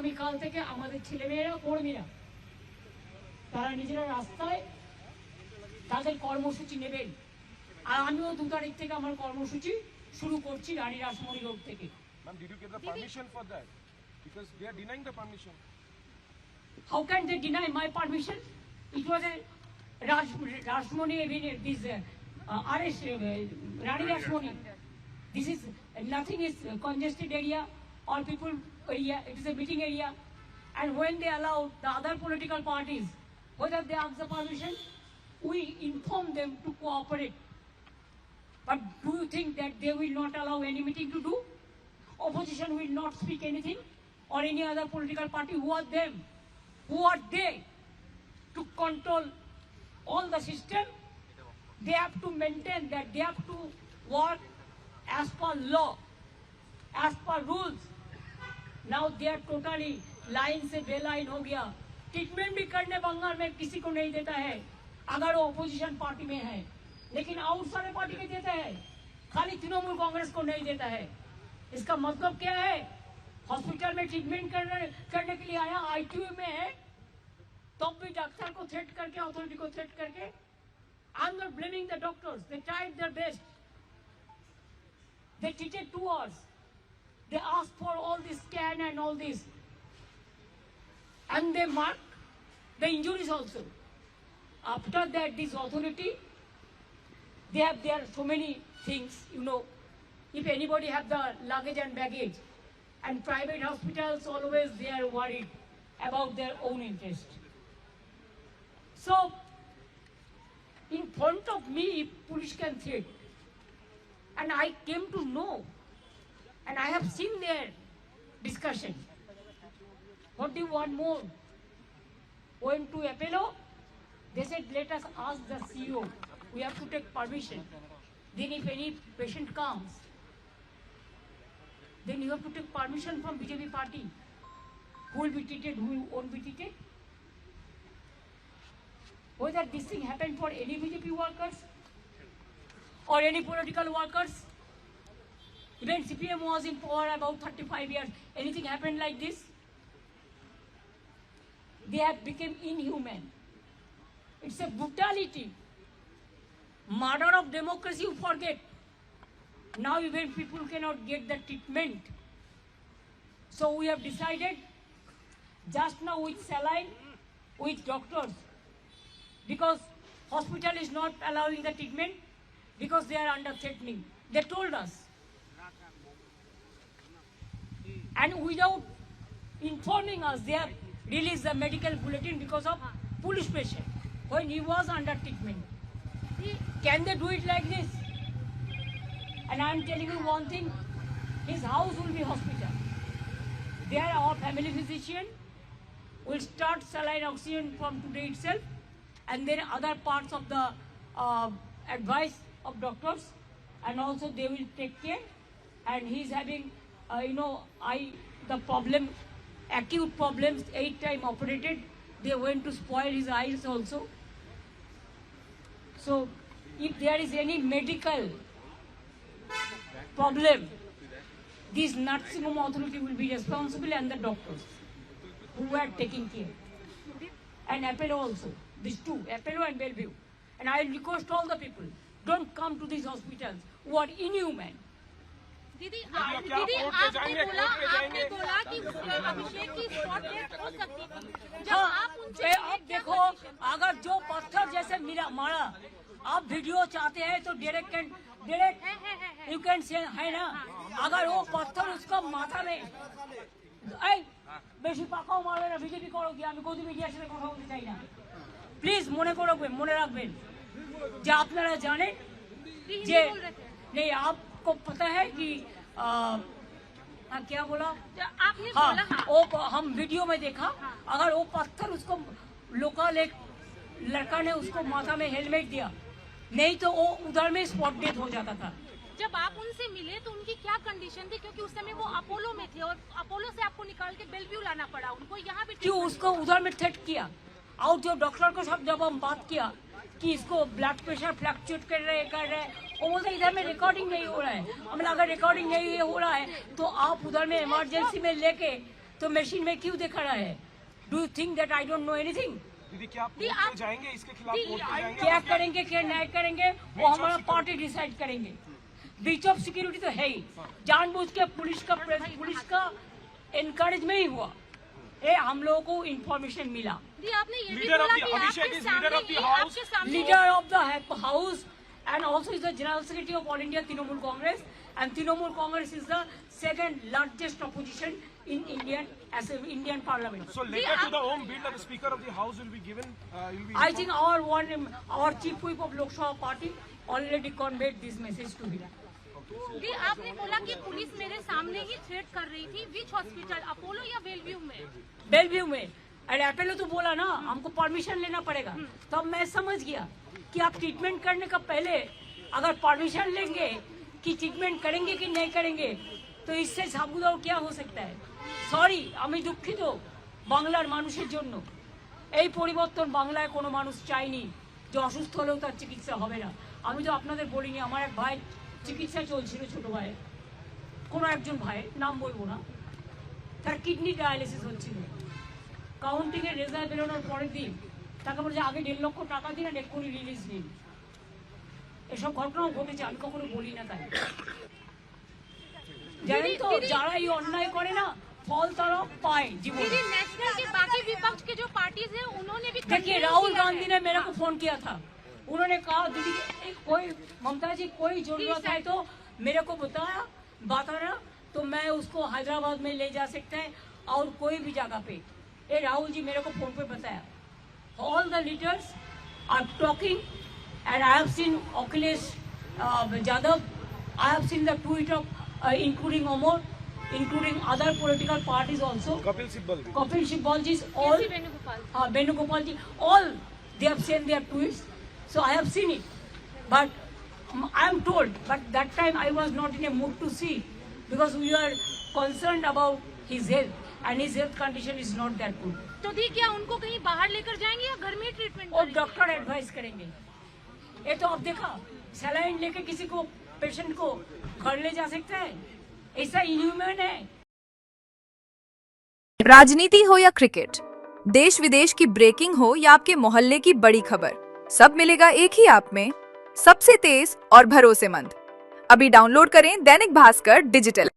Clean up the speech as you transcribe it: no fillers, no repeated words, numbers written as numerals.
আগামীকাল থেকে আমাদের ছেলেমেয়েরা কর্মীরা তারা নিজেরা রাস্তায় তাদের কর্মসূচি নেবেন। আর আমিও 2 তারিখ থেকে আমার কর্মসূচি শুরু করছি রানী রাসমণি রোড থেকে। Ma'am, did you get the permission for that? Because they are denying the permission. How can they deny my permission? It was a Rashmoni, this arrest, Rani Rashmoni. This is nothing is congested area or people area. It is a meeting area, and when they allow the other political parties, whether they ask the permission, we inform them to cooperate. But do you think that they will not allow any meeting to do? Opposition will not speak anything, or any other political party. Who are them? Who are they to control all the system? They have to maintain that they have to work as per law, as per rules. Now they are totally line से बेलाइन हो गया। Treatment भी करने बंगाल में किसी को नहीं देता है अगर वो अपोजिशन पार्टी में है, लेकिन और सारे पार्टी के देता है, खाली तृणमूल कांग्रेस को नहीं देता है। इसका मतलब क्या है? हॉस्पिटल में ट्रीटमेंट करने के लिए आया, आईसीयू में है, तब भी डॉक्टर को थ्रेट करके, अथॉरिटी को थ्रेट करके। I am not blaming the doctors, they tried their best, they treated 2 hours, they asked for all this scan and all this, and they marked the injuries also. After that, this authority, they have there so many things, you know, if anybody have the luggage and baggage, and private hospitals always they are worried about their own interest. So in front of me police can threat, and I came to know, and I have seen their discussion. What do you want more? Went to Apollo, they said let us ask the CEO, we have to take permission. Then if any patient comes, then you have to take permission from BJP party. Who will be treated, who won't be treated? Whether this thing happened for any BJP workers or any political workers, even CPM was in power about 35 years. Anything happened like this? They have become inhuman. It's a brutality. Murder of democracy, you forget. Now even people cannot get the treatment. So we have decided just now with saline, with doctors, because hospital is not allowing the treatment because they are under threatening. They told us. And without informing us, they have released the medical bulletin because of police patient when he was under treatment. Can they do it like this? And I am telling you one thing, his house will be hospital. There our family physician will start saline oxygen from today itself, and then other parts of the advice of doctors, and also they will take care. And he is having, the problem, acute problems, 8 times operated. They went to spoil his eyes also. So if there is any medical problem, this nursing home authority will be responsible, and the doctors who are taking care. And Apollo also, these two, Apollo and Bellevue. And I request all the people, don't come to these hospitals who are inhuman. दीदी आपने बोला कि अभिषेक की spot death हो सकती थी। जब आप उनसे अब देखो, अगर जो पत्थर जैसे मारा, आप वीडियो चाहते हैं तो डायरेक्ट यू कैन से है ना, अगर वो पत्थर उसका माथा में বেশি পাকাও মারবে না, বিজেপি করো কি, আমি গদি মিডিয়ার সাথে কথা বলতে চাই না। প্লিজ মনে রাখবেন যে আপনারা জানেন যে नहीं, आपको पता है कि क्या बोला आपने? हाँ, बोला वो हम वीडियो में देखा, अगर वो पत्थर उसको लोकल एक लड़का ने उसको माथा में हेलमेट दिया, नहीं तो वो उधर में स्पॉट डेथ हो जाता था। जब आप उनसे मिले तो उनकी क्या कंडीशन थी? क्योंकि उस समय वो अपोलो में थे और अपोलो से आपको निकाल के बेलव्यू लाना पड़ा उनको। यहाँ भी क्यों उसको उधर में थ्रेट किया? और जो डॉक्टर को सब जब हम बात किया कि इसको ब्लड प्रेशर फ्लक्चुएट कर रहे, वो बोलते इधर में रिकॉर्डिंग नहीं हो रहा है। हमने अगर रिकॉर्डिंग नहीं हो रहा है तो आप उधर में इमरजेंसी में लेके तो मशीन में क्यों दिखा रहा है? Do you think that I don't know anything? दीदी क्या आप कोर्ट पे जाएंगे इसके खिलाफ? कोर्ट पे जाएंगे? क्या करेंगे, क्या न्याय करेंगे, वो हमारा पार्टी डिसाइड करेंगे। ब्रीच ऑफ सिक्योरिटी तो है ही, जानबूझ के पुलिस का एनकरेज में ही हुआ। ये हम लोगों को इंफॉर्मेशन मिला। जी आपने ये भी Leader of बोला the- कि Abhishek आपके is leader सामने of the ही house. आपके सामने Leader of the house and also is the General Secretary of All India Trinamool Congress, and Trinamool Congress is the second largest opposition in Indian Parliament. So later to the home bill, the Speaker of the House will be given. Will be I think our chief whip of Lok Sabha party already conveyed this message to him. जी आपने बोला कि police मेरे सामने ही threat कर रही थी। विच hospital, Apollo या Belvieu में? बेलव्यू में। अरे अपोलो तो बोला ना हमको परमिशन लेना पड़ेगा, तब मैं समझ गया कि आप ट्रीटमेंट करने का पहले अगर परमिशन लेंगे कि ट्रीटमेंट करेंगे कि नहीं करेंगे, तो इससे साबुदा क्या हो सकता है। সরি, আমি দুঃখিত বাংলার মানুষের জন্য। এই পরিবর্তন বাংলায় কোনো মানুষ চায়নি যে অসুস্থ হলেও তার চিকিৎসা হবে না। আমি তো আপনাদের বলিনি, আমার এক ভাই চিকিৎসা চলছিল, ছোট ভাই, কোনো একজন ভাইয়ের নাম বলবো না, তার কিডনি ডায়ালিসিস হচ্ছিল। কাউন্টিং এর রেজাল্ট বেরোনোর পরের দিন তাকে বলছে আগে 1.5 লক্ষ টাকা দিন আর এক্ষুনি রিলিজ নিন। এসব ঘটনাও ঘটেছে, আমি কখনো বলি না তাই। জানেন তো যারা এই অন্যায় করে না ফল তারা পায় জীবনে। दीदी नेशनल के बाकी विपक्ष के जो पार्टीज है उन्होंने भी देखिए राहुल गांधी ने मेरे को फोन किया था, उन्होंने कहा दीदी कोई ममता जी कोई जरूरत है तो मेरे को बताना तो मैं उसको हैदराबाद में ले जा सकते हैं और कोई भी जगह पे। ये राहुल जी मेरे को फोन पे बताया। All the leaders are talking and I have seen Akhilesh Yadav, I have seen the tweet of including Amar, including other political parties also. Kapil Sibal. Kapil Sibal ji, all Venugopal ji, all they have sent their tweets. So I have seen it, but I am told. But that time I was not in a mood to see because we are concerned about his health and his health condition is not that good. तो दी क्या उनको कहीं बाहर लेकर जाएंगे या घर में ट्रीटमेंट और करेंगे? डॉक्टर एडवाइस करेंगे। ये तो अब देखा सलाइन लेके किसी को पेशेंट को घर ले जा सकता है, ऐसा इनह्यूमन है। राजनीति हो या क्रिकेट, देश विदेश की ब्रेकिंग हो या आपके मोहल्ले की बड़ी खबर, सब मिलेगा एक ही ऐप में, सबसे तेज और भरोसेमंद। अभी डाउनलोड करें दैनिक भास्कर डिजिटल।